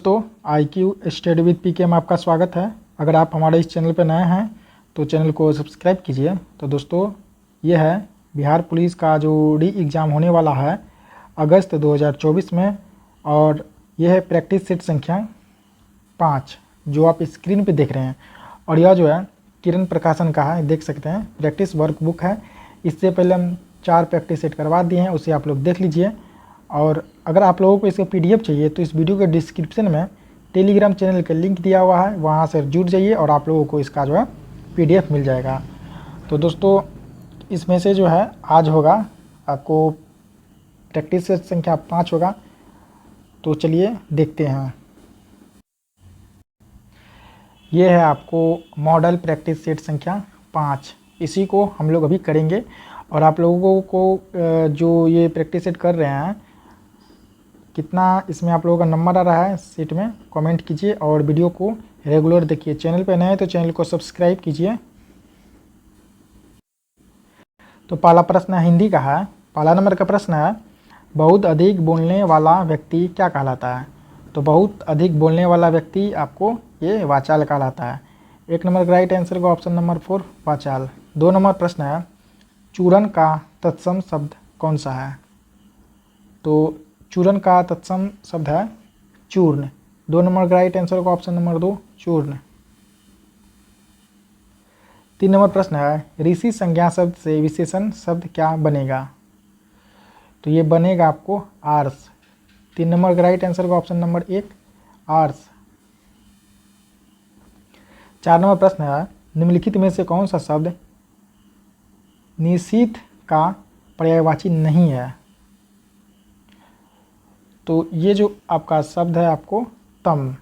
तो IQ study with PK में आपका स्वागत है। अगर आप हमारे इस चैनल पर नए हैं तो चैनल को सब्सक्राइब कीजिए। तो दोस्तों ये है बिहार पुलिस का जो री एग्ज़ाम होने वाला है अगस्त 2024 में, और यह है प्रैक्टिस सेट संख्या 5 जो आप स्क्रीन पे देख रहे हैं। और यह जो है किरण प्रकाशन का है, देख सकते हैं प्रैक्टिस वर्कबुक है। इससे पहले हम 4 प्रैक्टिस सेट करवा दिए हैं, उसे आप लोग देख लीजिए। और अगर आप लोगों को इसका PDF चाहिए तो इस वीडियो के डिस्क्रिप्शन में टेलीग्राम चैनल का लिंक दिया हुआ है, वहाँ से जुड़ जाइए और आप लोगों को इसका जो है PDF मिल जाएगा। तो दोस्तों इसमें से जो है आज होगा आपको प्रैक्टिस सेट संख्या 5 होगा। तो चलिए देखते हैं। ये है आपको मॉडल प्रैक्टिस सेट संख्या 5, इसी को हम लोग अभी करेंगे। और आप लोगों को जो ये प्रैक्टिस सेट कर रहे हैं कितना इसमें आप लोगों का नंबर आ रहा है सेट में कमेंट कीजिए, और वीडियो को रेगुलर देखिए। चैनल पे नए हैं तो चैनल को सब्सक्राइब कीजिए। तो पहला प्रश्न हिंदी का है। पहला नंबर का प्रश्न है, बहुत अधिक बोलने वाला व्यक्ति क्या कहलाता है? तो बहुत अधिक बोलने वाला व्यक्ति आपको ये वाचाल कहलाता है। 1 नंबर का राइट आंसर को ऑप्शन नंबर 4 वाचाल। 2 नंबर प्रश्न है, चूरन का तत्सम शब्द कौन सा है? तो चूरन का तत्सम शब्द है चूर्ण। 2 नंबर का राइट आंसर को ऑप्शन नंबर 2 चूर्ण। 3 नंबर प्रश्न है, ऋषि संज्ञा शब्द से विशेषण शब्द क्या बनेगा? तो ये बनेगा आपको आर्स। 3 नंबर का राइट आंसर को ऑप्शन नंबर 1 आर्स। 4 नंबर प्रश्न है, निम्नलिखित में से कौन सा शब्द निशीथ का पर्यायवाची नहीं है? तो ये जो आपका शब्द है आपको तम।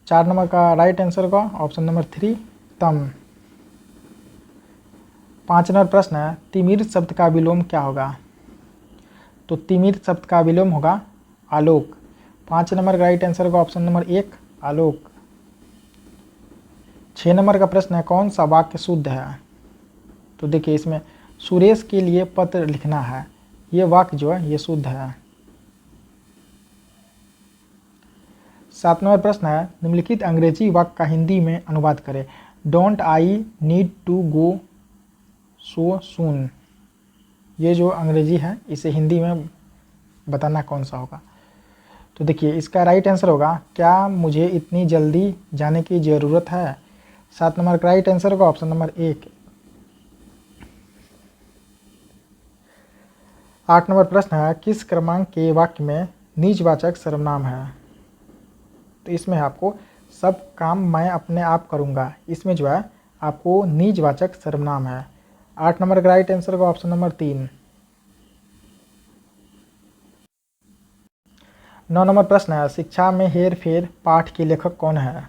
4 नंबर का राइट आंसर का ऑप्शन नंबर 3 तम। 5 नंबर प्रश्न है, तिमिर शब्द का विलोम क्या होगा? तो तिमिर शब्द का विलोम होगा आलोक। 5 नंबर का राइट आंसर का ऑप्शन नंबर 1 आलोक। 6 नंबर का प्रश्न है, कौन सा वाक्य शुद्ध है? तो देखिए इसमें सुरेश के लिए पत्र लिखना है, ये वाक्य जो है ये शुद्ध है। 7 नंबर प्रश्न है, निम्नलिखित अंग्रेजी वाक्य का हिंदी में अनुवाद करें। Don't I need to go so soon, ये जो अंग्रेजी है इसे हिंदी में बताना कौन सा होगा? तो देखिए इसका राइट आंसर होगा, क्या मुझे इतनी जल्दी जाने की ज़रूरत है? 7 नंबर का राइट आंसर होगा ऑप्शन नंबर 1। 8 नंबर प्रश्न है, किस क्रमांक के वाक्य में निजवाचक सर्वनाम है? तो इसमें आपको सब काम मैं अपने आप करूंगा, इसमें जो है आपको निजवाचक सर्वनाम है। 8 नंबर का राइट आंसर का ऑप्शन नंबर 3। 9 नंबर प्रश्न है, शिक्षा में हेर फेर पाठ के लेखक कौन है?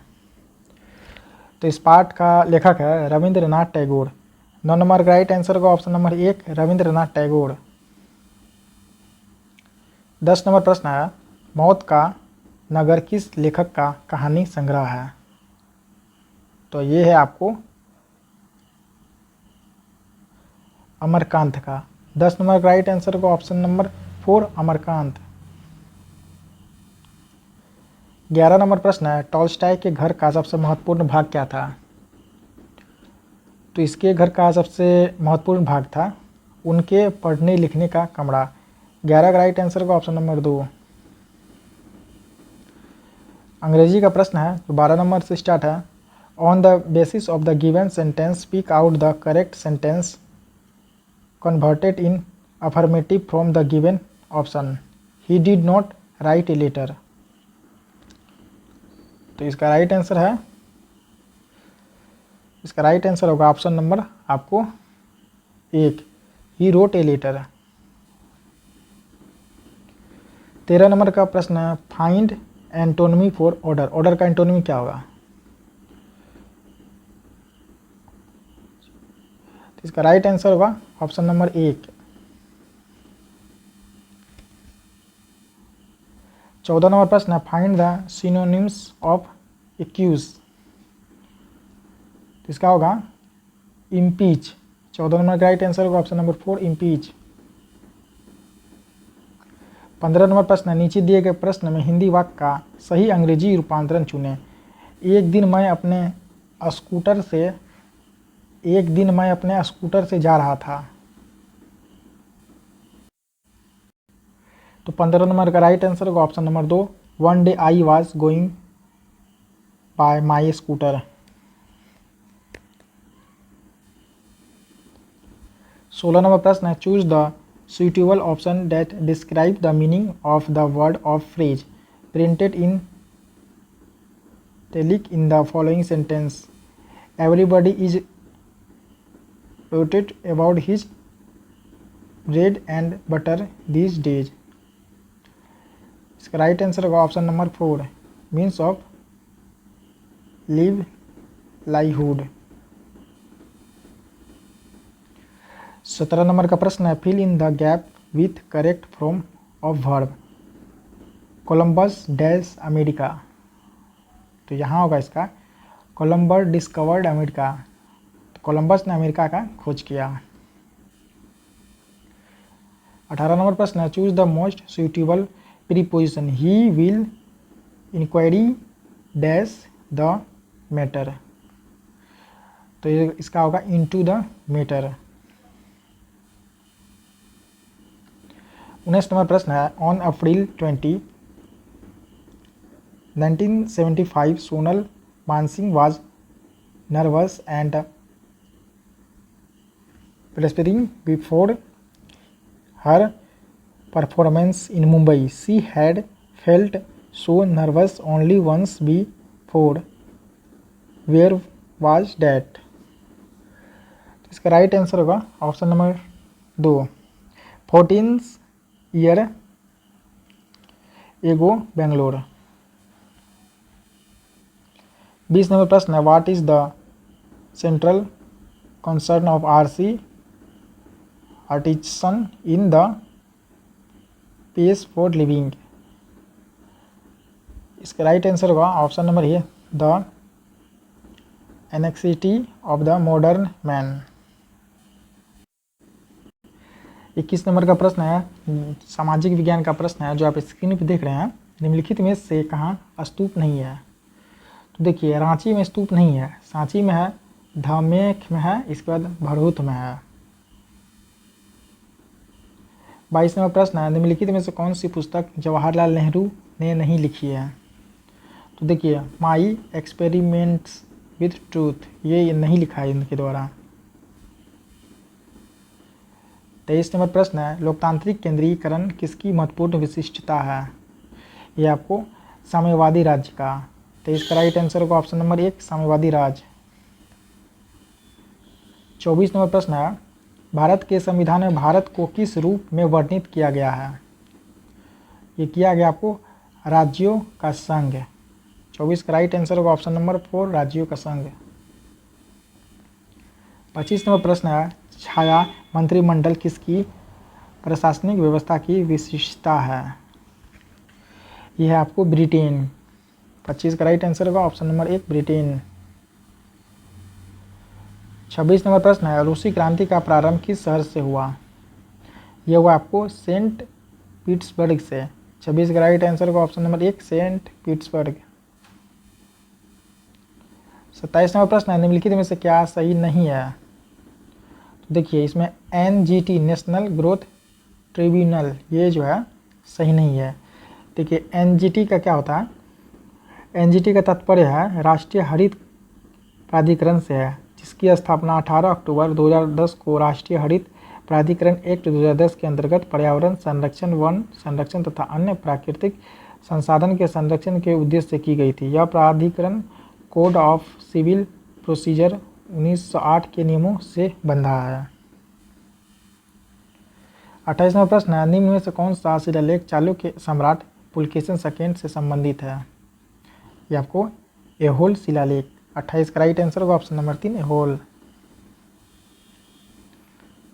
तो इस पाठ का लेखक है रविंद्रनाथ टैगोर। 9 नंबर का राइट आंसर का option number 1 Rabindranath Tagore. 10 number प्रश्न है, मौत का नगर किस लेखक का कहानी संग्रह है? तो ये है आपको अमरकांत का। 10 नंबर का राइट आंसर को ऑप्शन नंबर 4 अमरकांत। 11 नंबर प्रश्न है, टॉल्स्टॉय के घर का सबसे महत्वपूर्ण भाग क्या था? तो इसके घर का सबसे महत्वपूर्ण भाग था उनके पढ़ने लिखने का कमरा। 11 का राइट आंसर का ऑप्शन नंबर 2। अंग्रेजी का प्रश्न है जो 12 नंबर से स्टार्ट है, on the basis of the given sentence speak out the correct sentence converted in affirmative from the given option. He did not write a letter. तो इसका राइट आंसर है, इसका राइट आंसर होगा option number आपको 1 he wrote a letter. 13 नंबर का प्रश्न है, find antonymy for order. Order का एंटोनिमी क्या होगा? तो इसका राइट आंसर होगा ऑप्शन नंबर 1। 14 नंबर प्रश्न है, find the synonyms of accuse. तो इसका होगा इम्पीच। 14 नंबर का राइट आंसर होगा ऑप्शन नंबर 4 इम्पीच। 15 नंबर प्रश्न है, नीचे दिए गए प्रश्न में हिंदी वाक्य का सही अंग्रेजी रूपांतरण चुनें। एक दिन मैं अपने स्कूटर से जा रहा था। तो 15 नंबर का राइट आंसर होगा option number 2, one day I was going by my scooter. 16 number प्रश्न है, choose the suitable option that describe the meaning of the word or phrase printed in italic in the following sentence. Everybody is excited about his bread and butter these days. इसका right answer होगा option number 4, means of live livelihood. 17 number का प्रश्न है, fill in the gap with correct form of verb. Columbus dash America. तो यहाँ होगा इसका Columbus discovered America. तो कोलंबस ने अमेरिका का खोज किया। 18 नंबर प्रश्न है, choose the most suitable preposition he will inquiry dash the matter. तो ये इसका होगा इनटू द मैटर। 19 नंबर प्रश्न है, on April 20, 1975 Sonal Mansingh was nervous and preparing before her performance in Mumbai. She had felt so nervous only once before. Where was that? इसका right answer होगा option number 2, 14 year ago Bangalore. 20 number प्रश्न है, what is the central concern of RC artisan in the pace for living. इसका right answer होगा option number A, the anxiety of the modern man. 21 number का प्रश्न है, सामाजिक विज्ञान का प्रश्न है जो आप स्क्रीन पर देख रहे हैं। निम्नलिखित में से कहाँ स्तूप नहीं है? तो देखिए, रांची में स्तूप नहीं है, सांची में है, धामेख में है, इसके बाद भरहुत में है। 22 नंबर प्रश्न है, निम्नलिखित में से कौन सी पुस्तक जवाहरलाल नेहरू ने नहीं लिखी है? तो देखिए, माई एक्सपेरिमेंट्स विथ ट्रूथ, ये नहीं लिखा है इनके द्वारा। 23 नंबर प्रश्न है, लोकतांत्रिक केंद्रीकरण किसकी महत्वपूर्ण विशिष्टता है? ये आपको साम्यवादी राज्य का। तो इसका राइट आंसर होगा ऑप्शन नंबर 1, साम्यवादी राज्य। 24 नंबर प्रश्न है, भारत के संविधान में भारत को किस रूप में वर्णित किया गया है? ये किया गया आपको राज्यों का संघ। 24 का राइट आंसर होगा ऑप्शन नंबर 4, राज्यों का संघ। 25 नंबर प्रश्न है, छाया मंत्रिमंडल किसकी प्रशासनिक व्यवस्था की विशेषता है? यह है आपको ब्रिटेन। 25 का राइट आंसर होगा ऑप्शन नंबर 1, ब्रिटेन। 26 नंबर प्रश्न है, रूसी क्रांति का प्रारंभ किस शहर से हुआ? यह हुआ आपको सेंट पीटर्सबर्ग से। 26 का राइट आंसर होगा option number 1, Saint Petersburg. 27 number प्रश्न है, निम्नलिखित में से क्या सही नहीं है? तो देखिए, इसमें NGT नेशनल ग्रोथ ट्रिब्यूनल ये जो है सही नहीं है। देखिए, NGT का क्या होता है? NGT का तात्पर्य है राष्ट्रीय हरित प्राधिकरण से है, जिसकी स्थापना 18 अक्टूबर 2010 को राष्ट्रीय हरित प्राधिकरण एक्ट 2010 के अंतर्गत पर्यावरण संरक्षण, वन संरक्षण तथा अन्य प्राकृतिक संसाधन के संरक्षण के उद्देश्य से की गई थी। यह प्राधिकरण कोड ऑफ सिविल प्रोसीजर 1908 के नियमों से बंधा है। 28वां प्रश्न है, निम्न में से कौन सा शिलालेख चालुक्य सम्राट पुलकेशिन सेकेंड से संबंधित है? ये आपको एहोल शिलालेख। 28 का राइट आंसर होगा ऑप्शन नंबर 3, एहोल।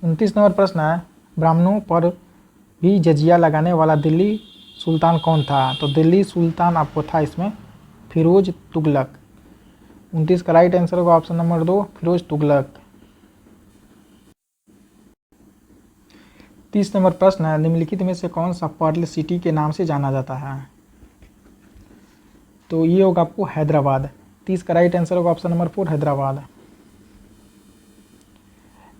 29 नंबर प्रश्न है, ब्राह्मणों पर भी जजिया लगाने वाला दिल्ली सुल्तान कौन था? तो दिल्ली सुल्तान आपको था इसमें फिरोज तुगलक। 29 का राइट आंसर होगा option number 2, Firoz Tughlaq. 30 number प्रश्न है, निम्नलिखित में से कौन सा पर्ल सिटी के नाम से जाना जाता है? तो ये होगा आपको हैदराबाद। 30 का राइट आंसर होगा ऑप्शन नंबर 4 हैदराबाद।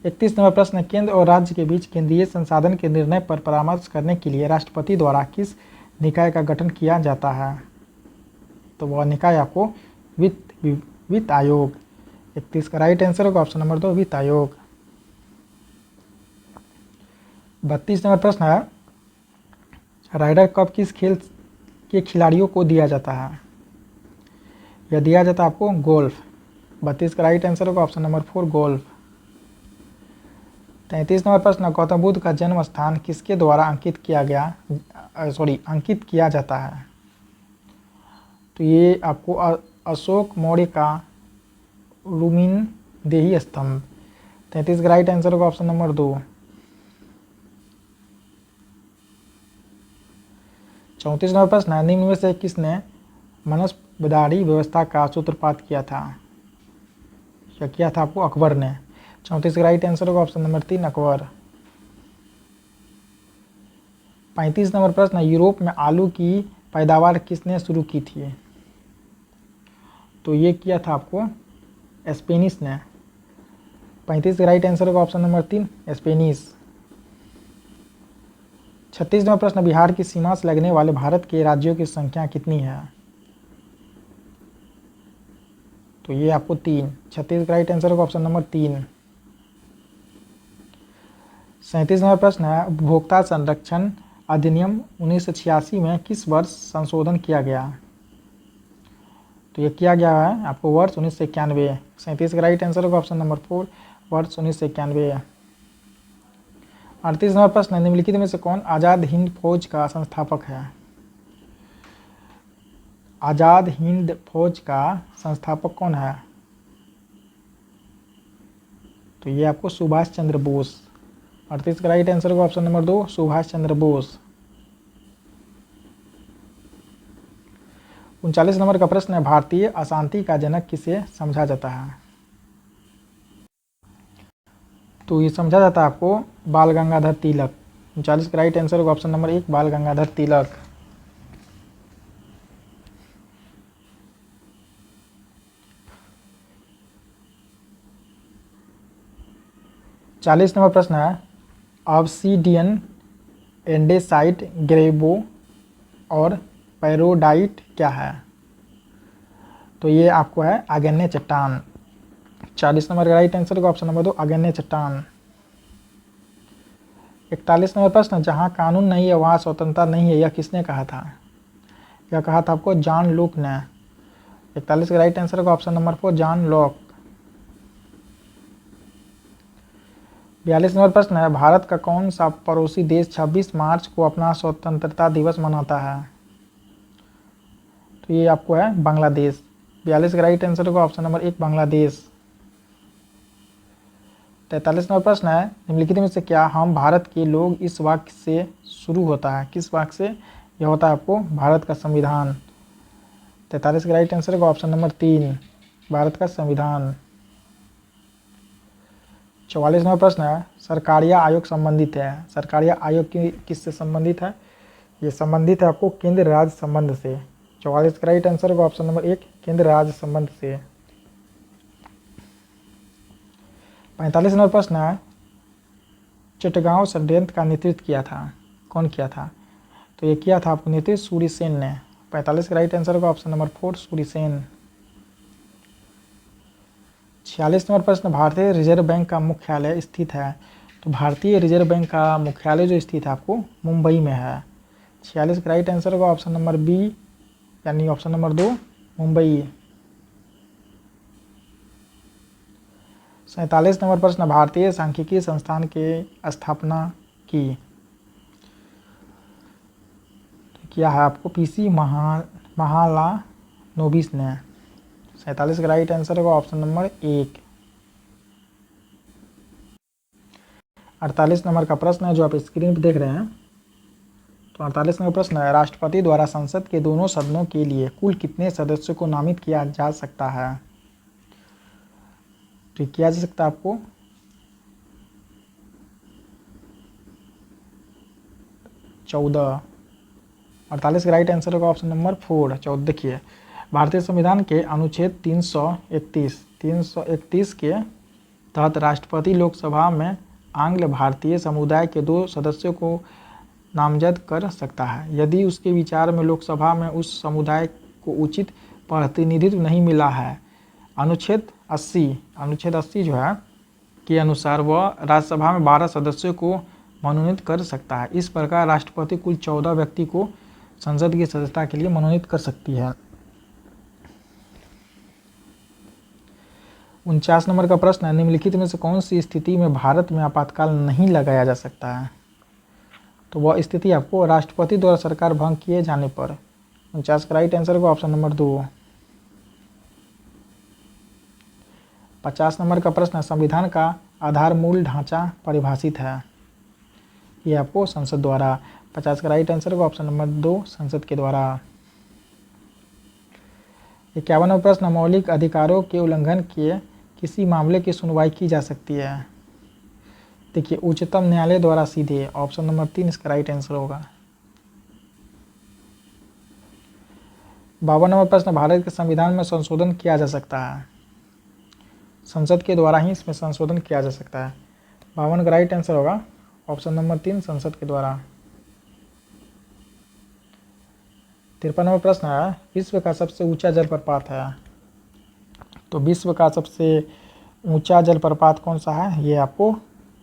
31 नंबर प्रश्न, केंद्र और राज्य के बीच केंद्रीय संसाधन के निर्णय पर परामर्श करने के लिए राष्ट्रपति द्वारा किस निकाय का गठन किया जाता है? तो वह निकाय आपको वित्त आयोग। 31 का राइट आंसर होगा ऑप्शन नंबर 2 वित्त आयोग। 32 नंबर प्रश्न है, राइडर कप किस खेल के खिलाड़ियों को दिया जाता है? यह दिया जाता है आपको गोल्फ। 32 का राइट आंसर होगा ऑप्शन नंबर 4 गोल्फ। 33 नंबर प्रश्न, गौतम बुद्ध का जन्म स्थान किसके द्वारा अंकित किया जाता है? तो ये आपको अशोक मौर्य का रुमिन देही स्तंभ। 33 का राइट आंसर होगा ऑप्शन नंबर 2। 34 नंबर प्रश्न है, निम्न में से किसने मनसबदारी व्यवस्था का सूत्रपात किया था? क्या किया था आपको अकबर ने। 34 का राइट आंसर होगा ऑप्शन नंबर 3 अकबर। 35 नंबर प्रश्न, यूरोप में आलू की पैदावार किसने शुरू की थी? तो ये किया था आपको स्पेनिश ने। 35 का राइट आंसर होगा ऑप्शन नंबर 3 स्पेनिश। 36 नंबर प्रश्न, बिहार की सीमा से लगने वाले भारत के राज्यों की संख्या कितनी है? तो ये आपको 3। 36 का राइट आंसर होगा ऑप्शन नंबर 3। 37 नंबर प्रश्न है, उपभोक्ता संरक्षण अधिनियम 1986 में किस वर्ष संशोधन किया गया? तो ये किया गया है आपको वर्ष 1991। 37 का राइट आंसर होगा ऑप्शन नंबर 4 वर्ष 1991। 38 नंबर प्रश्न, निम्नलिखित में से कौन आज़ाद हिंद फौज का संस्थापक है? आज़ाद हिंद फौज का संस्थापक कौन है? तो ये आपको सुभाष चंद्र बोस। 38 का राइट आंसर होगा option number 2 Subhash Chandra Bose. 39 number का प्रश्न है, भारतीय अशांति का जनक किसे समझा जाता है? तो ये समझा जाता है आपको बाल गंगाधर तिलक। 39 का राइट आंसर होगा ऑप्शन नंबर 1 बाल गंगाधर तिलक। 40 नंबर प्रश्न है, ऑब्सीडियन, एंडेसाइट, ग्रेबो और पैरोडाइट क्या है? तो ये आपको है आग्नेय चट्टान। 40 नंबर का राइट आंसर होगा ऑप्शन नंबर 2 आग्नेय चट्टान। 41 नंबर प्रश्न, जहाँ कानून नहीं है वहाँ स्वतंत्रता नहीं है, यह किसने कहा था? यह कहा था आपको जॉन लॉक ने। 41 का राइट आंसर होगा option number 4 John Locke. 42 number प्रश्न है, भारत का कौन सा पड़ोसी देश 26 मार्च को अपना स्वतंत्रता दिवस मनाता है? तो ये आपको है बांग्लादेश। 42 का राइट आंसर होगा ऑप्शन नंबर 1 बांग्लादेश। 43 नंबर प्रश्न है, निम्नलिखित में से क्या हम भारत के लोग इस वाक्य से शुरू होता है? किस वाक्य से यह होता है आपको भारत का संविधान। 43 का राइट आंसर होगा ऑप्शन नंबर 3 भारत का संविधान। 44 नंबर प्रश्न है, सरकारिया आयोग संबंधित है। सरकारिया आयोग किससे संबंधित है? ये संबंधित है आपको केंद्र राज्य संबंध से। 44 का राइट आंसर होगा ऑप्शन नंबर 1 केंद्र राज्य संबंध से। 45 नंबर प्रश्न है, चिटगांव षड्यंत्र का नेतृत्व किया था, कौन किया था? तो ये किया था आपको नेतृत्व सूर्यसेन ने। 45 का राइट आंसर होगा ऑप्शन नंबर 4 सूर्यसेन। 46 नंबर प्रश्न, भारतीय रिजर्व बैंक का मुख्यालय स्थित है। तो भारतीय रिजर्व बैंक का मुख्यालय जो स्थित है आपको मुंबई में है। 46 का राइट आंसर होगा ऑप्शन नंबर बी यानी ऑप्शन नंबर 2 मुंबई। 47 नंबर प्रश्न, भारतीय सांख्यिकी संस्थान के स्थापना की किया है आपको पीसी महालानोबिस ने। 47 का राइट आंसर होगा ऑप्शन नंबर 1। 48 नंबर का प्रश्न है जो आप स्क्रीन पर देख रहे हैं। तो 48 नंबर प्रश्न है, राष्ट्रपति द्वारा संसद के दोनों सदनों के लिए कुल कितने सदस्यों को नामित किया जा सकता है? तो किया जा सकता है आपको 14। 48 का राइट आंसर होगा ऑप्शन नंबर 4, 14। देखिए भारतीय संविधान के अनुच्छेद 331 के तहत राष्ट्रपति लोकसभा में आंग्ल भारतीय समुदाय के 2 सदस्यों को नामजद कर सकता है यदि उसके विचार में लोकसभा में उस समुदाय को उचित प्रतिनिधित्व नहीं मिला है। अनुच्छेद 80 जो है के अनुसार वह राज्यसभा में 12 सदस्यों को मनोनीत कर सकता है। इस प्रकार राष्ट्रपति कुल 14 व्यक्ति को संसद की सदस्यता के लिए मनोनीत कर सकती है। 49 नंबर का प्रश्न है, निम्नलिखित में से कौन सी स्थिति में भारत में आपातकाल नहीं लगाया जा सकता है? तो वह स्थिति आपको राष्ट्रपति द्वारा सरकार भंग किए जाने पर। 49 का राइट आंसर होगा ऑप्शन नंबर 2। 50 नंबर का प्रश्न है, संविधान का आधार मूल ढांचा परिभाषित है। ये आपको संसद द्वारा। 50 का राइट आंसर होगा ऑप्शन नंबर 2, संसद के द्वारा। 51वां प्रश्न, मौलिक अधिकारों के उल्लंघन के किसी मामले की सुनवाई की जा सकती है? देखिए उच्चतम न्यायालय द्वारा सीधे। ऑप्शन नंबर 3 इसका राइट आंसर होगा। 52वां नंबर प्रश्न, भारत के संविधान में संशोधन किया जा सकता है? संसद के द्वारा ही इसमें संशोधन किया जा सकता है। 52 का राइट आंसर होगा ऑप्शन नंबर 3, संसद के द्वारा। 53वां नंबर प्रश्न है, विश्व का सबसे ऊंचा जलप्रपात है? तो विश्व का सबसे ऊंचा जलप्रपात कौन सा है? ये आपको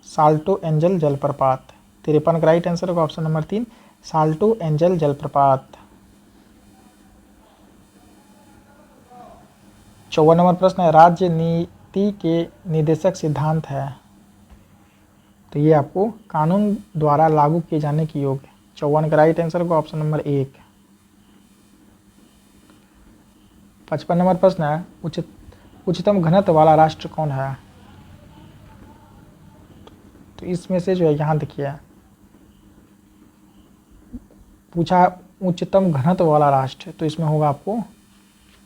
साल्टो एंजल जलप्रपात। 53 का राइट आंसर होगा ऑप्शन नंबर 3, साल्टो एंजल जलप्रपात। 54वां नंबर प्रश्न है, राज्य नीति के निर्देशक सिद्धांत है? तो ये आपको कानून द्वारा लागू किए जाने की योग्य। 54 का राइट आंसर होगा ऑप्शन नंबर 1। 55 नंबर प्रश्न है, उच्चतम घनत्व वाला राष्ट्र कौन है? तो इसमें से जो है यहाँ देखिए पूछा उच्चतम घनत्व वाला राष्ट्र, तो इसमें होगा आपको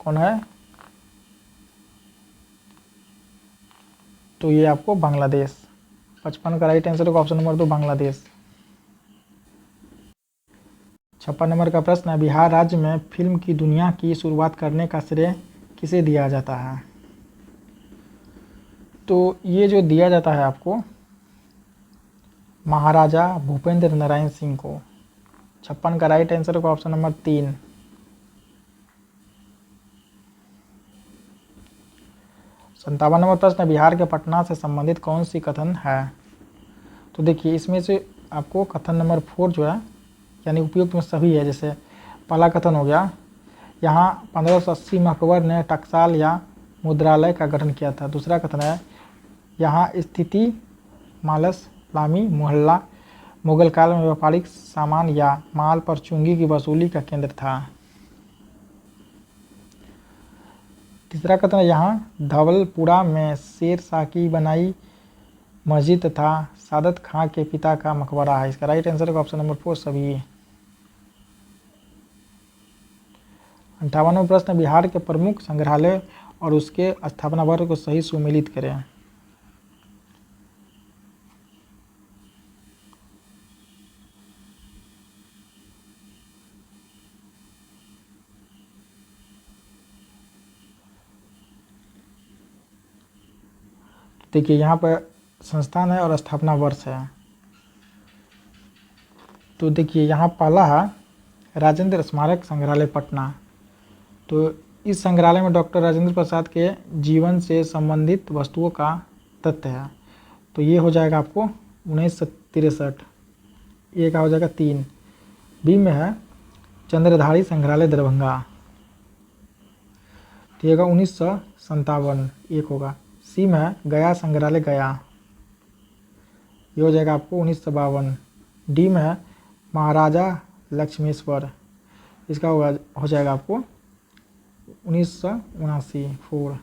कौन है? तो ये आपको बांग्लादेश। 55 का राइट आंसर होगा ऑप्शन नंबर 2, बांग्लादेश। 56 नंबर का प्रश्न है, बिहार राज्य में फिल्म की दुनिया की शुरुआत करने का श्रेय किसे दिया जाता है? तो ये जो दिया जाता है आपको महाराजा भूपेंद्र नारायण सिंह को। 56 का राइट आंसर होगा ऑप्शन नंबर 3। 57 नंबर प्रश्न, बिहार के पटना से संबंधित कौन सी कथन है? तो देखिए इसमें से आपको कथन नंबर 4 जो है यानी उपयुक्त में सभी है। जैसे पहला कथन हो गया, यहाँ 1580 में अकबर ने टकसाल या मुद्रालय का गठन किया था। दूसरा कथन है, यहाँ स्थिति मालस लामी मोहल्ला मुगल काल में व्यापारिक सामान या माल पर चुंगी की वसूली का केंद्र था। तीसरा कथन है, यहाँ धवलपुरा में शेर शाह की बनाई मस्जिद तथा सादत खां के पिता का मकबरा है। इसका राइट आंसर होगा ऑप्शन नंबर 4 सभी। 58वां प्रश्न, बिहार के प्रमुख संग्रहालय और उसके स्थापना वर्ष को सही सुमेलित करें। देखिए यहाँ पर संस्थान है और स्थापना वर्ष है। तो देखिए यहाँ पहला है राजेंद्र स्मारक संग्रहालय पटना। तो इस संग्रहालय में डॉक्टर राजेंद्र प्रसाद के जीवन से संबंधित वस्तुओं का तथ्य है। तो ये हो जाएगा आपको 1963। ये का हो जाएगा 3। बी में है चंद्रधारी संग्रहालय दरभंगा। तो ये 1957 एक होगा। सी में है गया संग्रहालय गया। ये हो जाएगा आपको 1952। डी में है महाराजा लक्ष्मेश्वर। इसका हो जाएगा आपको 1979 4।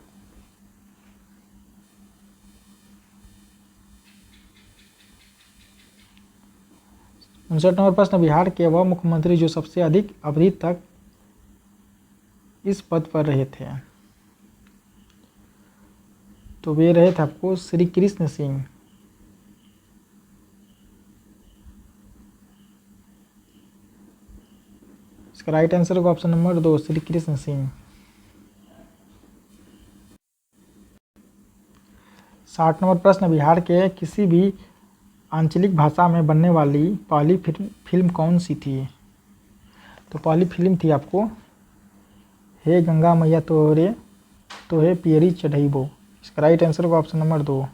59 नंबर प्रश्न, बिहार के वह मुख्यमंत्री जो सबसे अधिक अवधि तक इस पद पर रहे थे? तो वे रहे थे आपको श्री कृष्ण सिंह। इसका राइट आंसर होगा option number 2 Shri Krishna Singh. 60 number प्रश्न, बिहार के किसी भी आंचलिक भाषा में बनने वाली पहली फिल्म कौन सी थी? तो पहली फिल्म थी आपको हे गंगा मैया तोरे तो है पियरी चढ़ैबो। इसका राइट आंसर होगा ऑप्शन नंबर 2।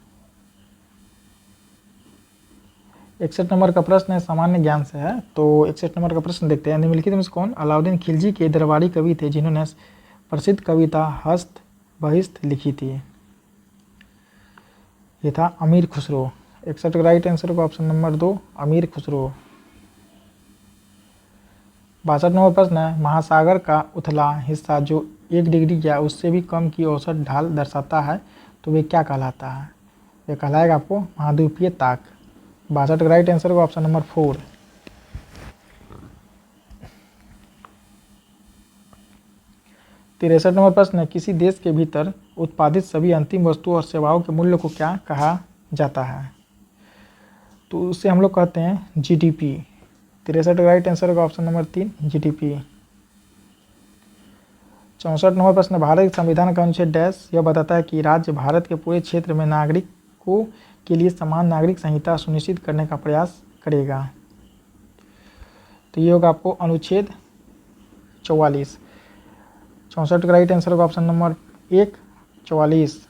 61 नंबर का प्रश्न है, सामान्य ज्ञान से है। तो 61 नंबर का प्रश्न देखते हैं, निम्नलिखित में से कौन अलाउद्दीन खिलजी के दरबारी कवि थे जिन्होंने प्रसिद्ध कविता हस्त बहिस्त लिखी थी? ये था अमीर खुसरो। 61 का राइट आंसर होगा ऑप्शन नंबर 2 अमीर खुसरो। 62 नंबर प्रश्न है, महासागर का उथला हिस्सा जो 1 डिग्री या उससे भी कम की औसत ढाल दर्शाता है तो वे क्या कहलाता है? वे कहलाएगा आपको महाद्वीपीय ताक। 62 का राइट आंसर होगा ऑप्शन नंबर 4। 63 नंबर प्रश्न है, किसी देश के भीतर उत्पादित सभी अंतिम वस्तुओं और सेवाओं के मूल्य को क्या कहा जाता है? तो उसे हम लोग कहते हैं जीडीपी। 63 का राइट आंसर होगा ऑप्शन नंबर 3 जीडीपी। 64 नंबर प्रश्न, भारत के संविधान का अनुच्छेद डैश यह बताता है कि राज्य भारत के पूरे क्षेत्र में नागरिकों के लिए समान नागरिक संहिता सुनिश्चित करने का प्रयास करेगा। तो ये होगा आपको अनुच्छेद 44। 64 का राइट आंसर होगा ऑप्शन नंबर 1 44।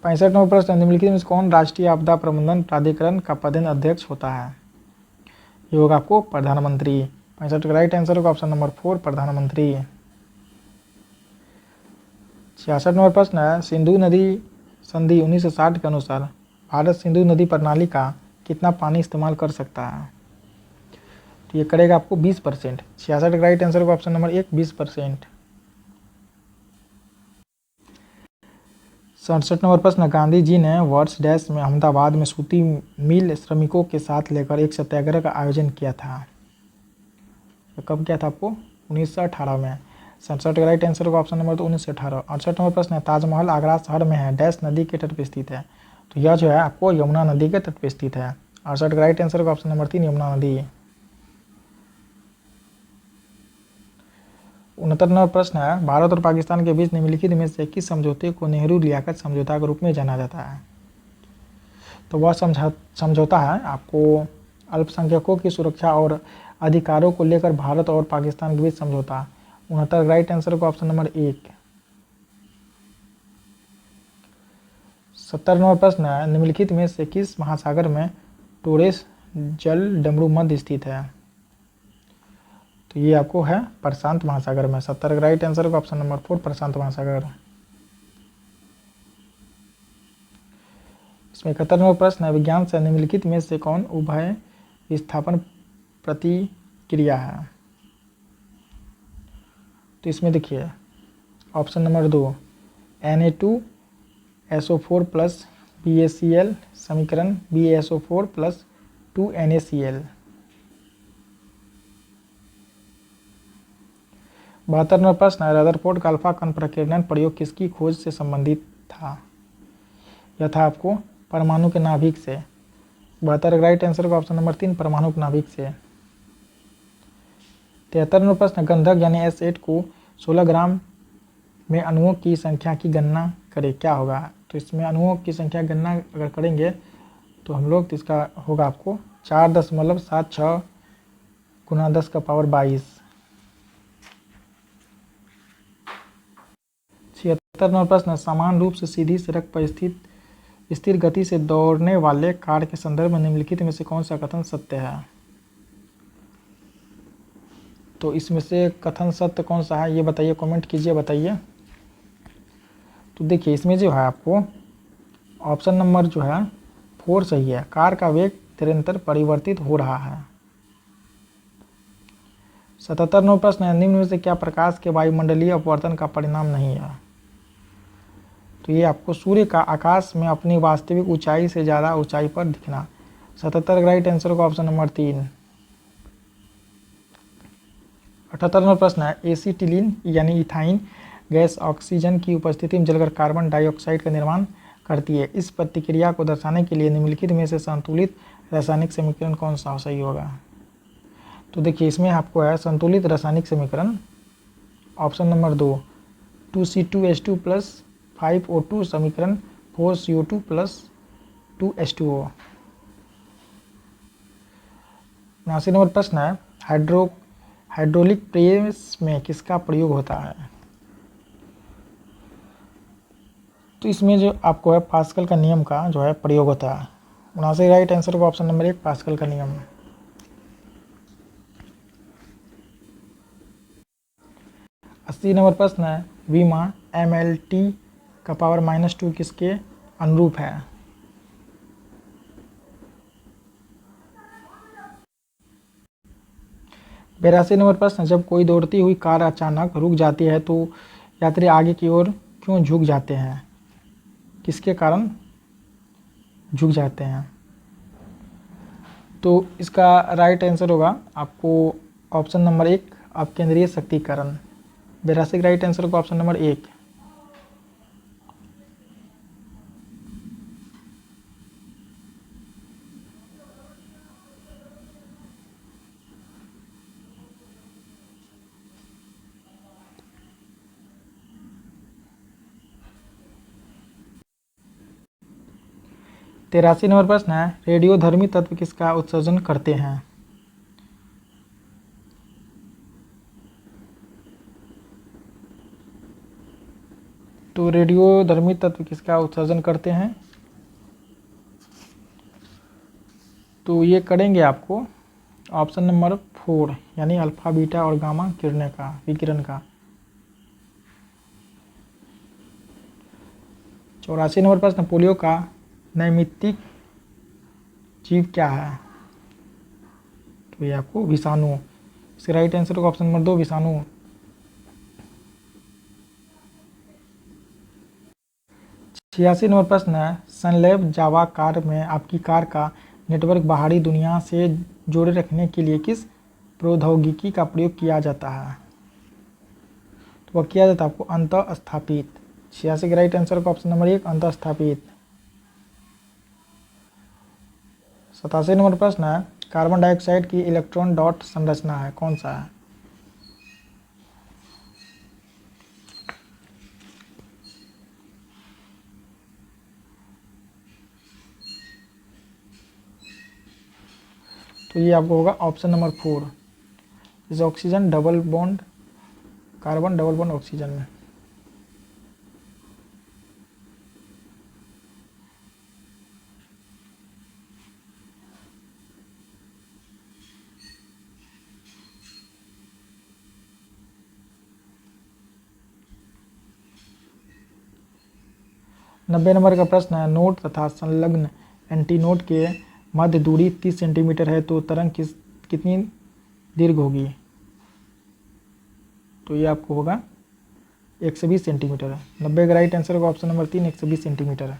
65 नंबर प्रश्न, निम्नलिखित में से कौन राष्ट्रीय आपदा प्रबंधन प्राधिकरण का पदेन अध्यक्ष होता है? ये होगा आपको प्रधानमंत्री। 65 का राइट आंसर होगा ऑप्शन नंबर 4 प्रधानमंत्री। 66 नंबर प्रश्न है, सिंधु नदी संधि 1960 के अनुसार भारत सिंधु नदी प्रणाली का कितना पानी इस्तेमाल कर सकता है? तो ये करेगा आपको 20%। 66 का राइट आंसर होगा ऑप्शन नंबर 1 20%। 67 नंबर प्रश्न, गांधी जी ने वर्ष डैश में अहमदाबाद में सूती मिल श्रमिकों के साथ लेकर एक सत्याग्रह का आयोजन किया था? तो कब किया था आपको? 1918 में। 67 का राइट आंसर होगा ऑप्शन नंबर 2 1918। 68 नंबर प्रश्न है, ताजमहल आगरा शहर में है डैश नदी के तट पर स्थित है? तो यह जो है आपको यमुना नदी के तट पर स्थित है। 68 का राइट आंसर होगा ऑप्शन नंबर 3 यमुना नदी। 69 नंबर प्रश्न है, भारत और पाकिस्तान के बीच निम्नलिखित में से किस समझौते को नेहरू लियाकत समझौता के रूप में जाना जाता है? तो वह समझौता है आपको अल्पसंख्यकों की सुरक्षा और अधिकारों को लेकर भारत और पाकिस्तान के बीच समझौता। 69 राइट आंसर होगा ऑप्शन नंबर 1। 70 नंबर प्रश्न है, निम्नलिखित में से किस महासागर में टोरेस जल डमरू मध्य स्थित है? तो ये आपको है प्रशांत महासागर में। 70 का राइट आंसर होगा ऑप्शन नंबर 4 प्रशांत महासागर। इसमें 71 नंबर प्रश्न है, विज्ञान से निम्नलिखित में से कौन उभय विस्थापन प्रतिक्रिया है? तो इसमें देखिए option number 2 Na2SO4 plus BaCl समीकरण BaSO4 प्लस 2NaCl। 72 नंबर प्रश्न है, रदरफोर्ड का अल्फा कण प्रकीर्णन प्रयोग किसकी खोज से संबंधित था? यह था आपको परमाणु के नाभिक से। 72 का राइट आंसर का ऑप्शन नंबर 3 परमाणु के नाभिक से। 73 नंबर प्रश्न, गंधक यानी S8 को 16 ग्राम में अणुओं की संख्या की गणना करें क्या होगा? तो इसमें अणुओं की संख्या गणना अगर करेंगे तो हम लोग, तो इसका होगा आपको 4.76 गुना 10 का पावर 22। 76 नंबर प्रश्न, समान रूप से सीधी सड़क पर स्थित स्थिर गति से दौड़ने वाले कार के संदर्भ में निम्नलिखित में से कौन सा कथन सत्य है? तो इसमें से कथन सत्य कौन सा है ये बताइए, कमेंट कीजिए, बताइए। तो देखिए इसमें जो है आपको ऑप्शन नंबर जो है 4 सही है। कार का वेग निरंतर परिवर्तित हो रहा है। 77 नंबर प्रश्न है, निम्न में से क्या प्रकाश के वायुमंडलीय अपवर्तन का परिणाम नहीं है? तो ये आपको सूर्य का आकाश में अपनी वास्तविक ऊंचाई से ज़्यादा ऊंचाई पर दिखना। 77 का राइट आंसर होगा ऑप्शन नंबर 3। 78 नंबर प्रश्न है, एसीटिलीन यानी इथाइन गैस ऑक्सीजन की उपस्थिति में जलकर कार्बन डाइऑक्साइड का निर्माण करती है। इस प्रतिक्रिया को दर्शाने के लिए निम्नलिखित में से संतुलित रासायनिक समीकरण कौन सा सही होगा? तो देखिए इसमें आपको है संतुलित रासायनिक समीकरण option number 2 2C2H2 plus 5O2 समीकरण 4CO2 प्लस 2H2O। 79 नंबर प्रश्न है हाइड्रोलिक प्रेस में किसका प्रयोग होता है? तो इसमें जो आपको है पास्कल का नियम का जो है प्रयोग होता है। 79 राइट आंसर होगा ऑप्शन नंबर 1 पास्कल का नियम। 80 नंबर प्रश्न है विमा MLT का पावर -2 किसके अनुरूप है? बेरासी नंबर प्रश्न, जब कोई दौड़ती हुई कार अचानक रुक जाती है तो यात्री आगे की ओर क्यों झुक जाते हैं? किसके कारण झुक जाते हैं? तो इसका राइट आंसर होगा आपको ऑप्शन नंबर 1 अपकेंद्रीय शक्तिकरण। 82 राइट आंसर होगा ऑप्शन नंबर 1। तिरासी नंबर प्रश्न है रेडियोधर्मी तत्व किसका उत्सर्जन करते हैं? तो रेडियोधर्मी तत्व किसका उत्सर्जन करते हैं? तो ये करेंगे आपको ऑप्शन नंबर 4 यानी अल्फा बीटा और गामा किरणें का विकिरण का। 84 नंबर प्रश्न पोलियो का नैमित्तिक जीव क्या है? तो ये आपको विषाणु। इसका राइट आंसर होगा ऑप्शन नंबर 2 विषाणु। 86 नंबर प्रश्न है सनलैब जावा कार में आपकी कार का नेटवर्क बाहरी दुनिया से जोड़े रखने के लिए किस प्रौद्योगिकी का प्रयोग किया जाता है? तो वह किया जाता है आपको अंतः स्थापित। 86 का राइट आंसर का ऑप्शन नंबर 1 अंतः स्थापित। 87 नंबर प्रश्न है कार्बन डाइऑक्साइड की इलेक्ट्रॉन डॉट संरचना है कौन सा है? तो ये आपको होगा ऑप्शन नंबर 4 इस oxygen double bond carbon double bond oxygen में। नब्बे नंबर का प्रश्न है नोड तथा संलग्न एंटीनोड के मध्य दूरी 30 सेंटीमीटर है तो तरंग कितनी दीर्घ होगी? तो ये आपको होगा 120 सेंटीमीटर है। 90 का राइट आंसर होगा ऑप्शन नंबर 3 120 सेंटीमीटर है।